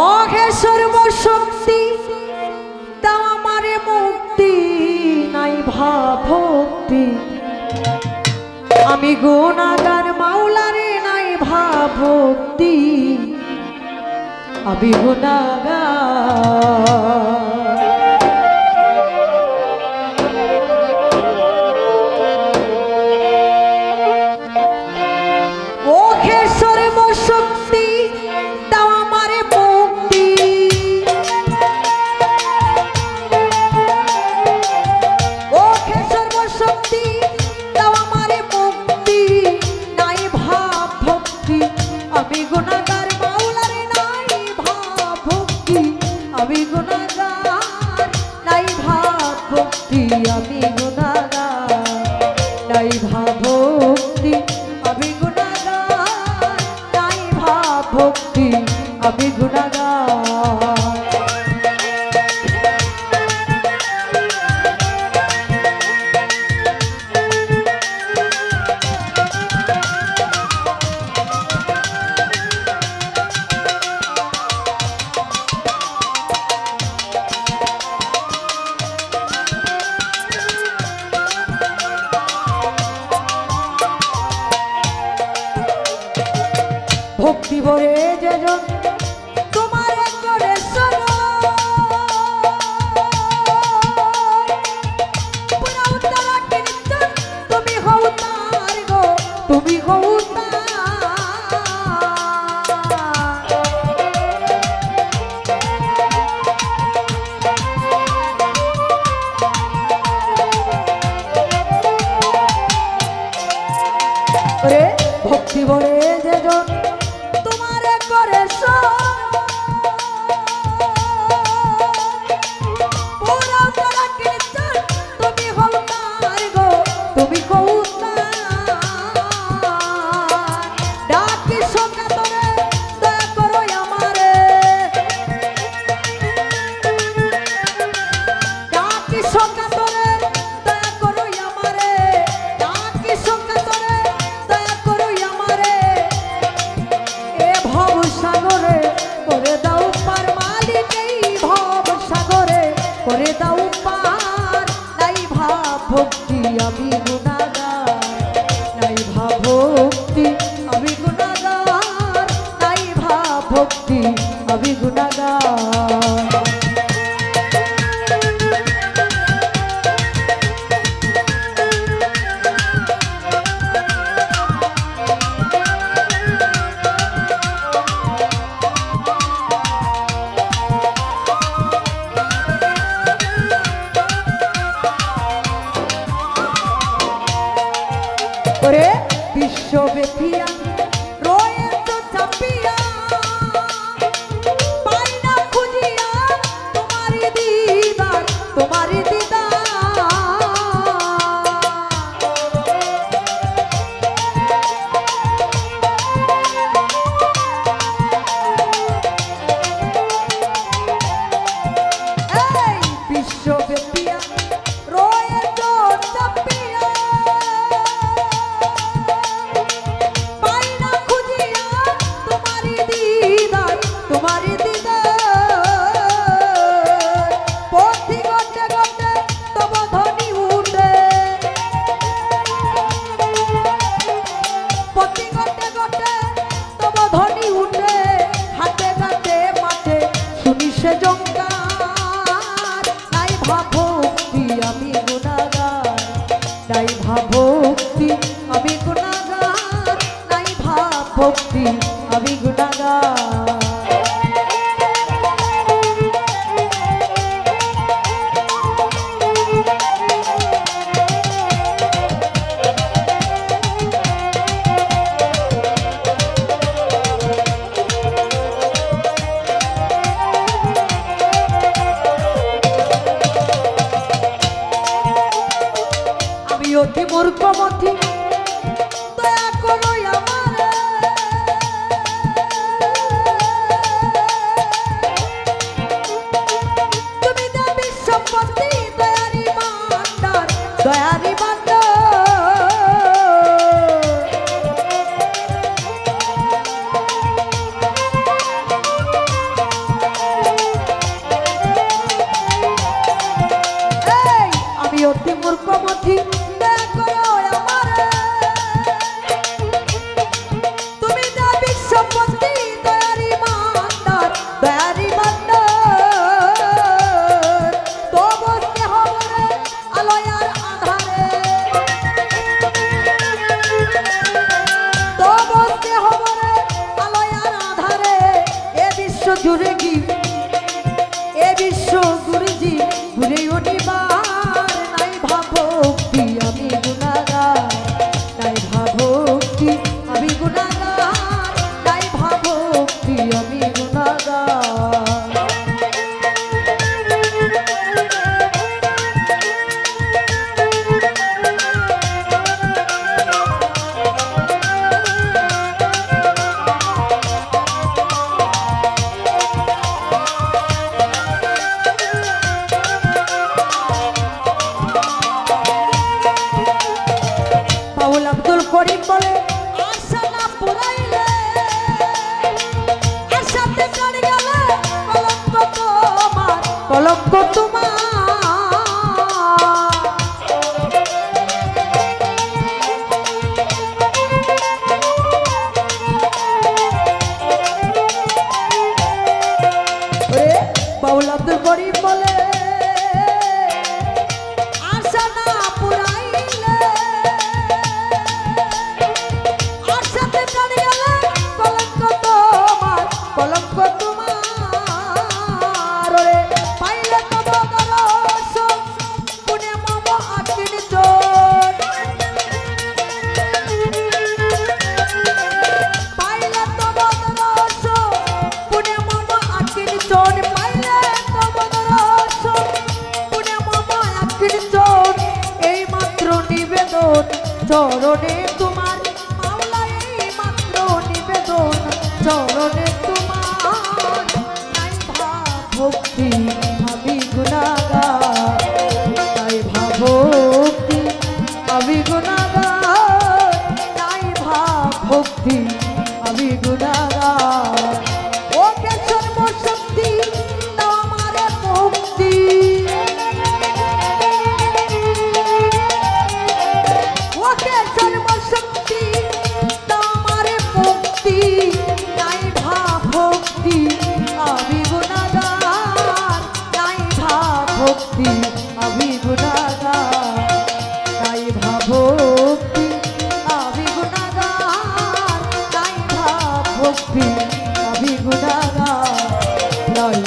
অঘে সর্বশক্তি দাও আমারে মুক্তি নাই ভাবভক্তি আমি গুনাহগার মাওলারে নাই ভাবভক্তি আমি গুনাহগার অঘে সর্বশক্তি দাও আমারে মুক্তি অঘে সর্বশক্তি দাও আমারে মুক্তি নাই ভাবভক্তি আমি গুনাহগার মাওলারে নাই ভাবভক্তি আমি গুনাহগার নাই ভাবভক্তি আমি গুনাহগার নাই ভাবভক্তি আমি গুনাহগার নাই ভাবভক্তি আমি গুনাহগার ভক্তি ভরে যেজন তোমার করে তুমি হও তার গো তুমি হও রে ভক্তি ভরে যেজন করে দাও পার নাই ভাবভক্তি আমি গুনাহগার নাই ভাবভক্তি আমি গুনাহগার নাই ভাবভক্তি আমি গুনাহগার ওরে বিশ্বব্যাপিয়া রয়েছে চাপিয়া পাই না খুঁজিয়া তোমারই দিদার তোমারই দিদার এই বিশ্বব্যাপিয়া রয়েছে চাপিয়া পাই অতি মূর্খমতি দয়া করো আমারে তুমি দেবী সম্পত্তি দয়ারি ভান্ডার দয়ারি ভান্ডার আমি অতি মূর্খমতি দয়া করো আমারে তুমি দেবী সম্পত্তি দয়ারি ভান্ডার দয়ারি ভান্ডার তবু স্নেহ ভরে আলোয়ার আধারে তবু স্নেহ ভরে আলোয়ার আধারে এ বিশ্ব জুড়ে কি এ বিশ্ব জুড়ে জি ঘুরে উঠিবার নাই ভাবভক্তি আমি গুণাগার নাই ভাবভক্তি আমি গুণাগার নাই ভাবভক্তি আমি গুণাগার বাউল আব্দুল করিম বলে আশা না পুরাইলে আশাতে চড়ে গেলে কলঙ্ক তোমার কলঙ্ক তোমার বাউল আব্দুল করিম বলে আশা না পুরাইলে আশাতে চড়ে গেলে কলঙ্ক তোমার কলঙ্ক তোমার রে পাইলে তব দরস পুনে মম আকিন চোর পাইলে তব দরস পুনে মম আকিন চোর পাইলে তব দরস পুনে মম আকিন চোর এই মাত্র নিবেদন চরণে তোমার মাওলা এই মাত্র নিবেদন চরণে তোমার নাই ভাবভক্তি আমি গুণাগার নাই ভাবভক্তি আমি গুণাগার নাই ভাবভক্তি আমি গুণাগার ও কে সর্বশক্তি দাও আমারে মুক্তি ওকে সর্বশক্তি দাও আমারে মুক্তি নাই ভাবভক্তি আমি গুণাগার নাই ভাবভক্তি আমি গুণাগার নাই ভাবভক্তি আমি গুণাগার নাই ভাবভক্তি আমি গুণাগার নাই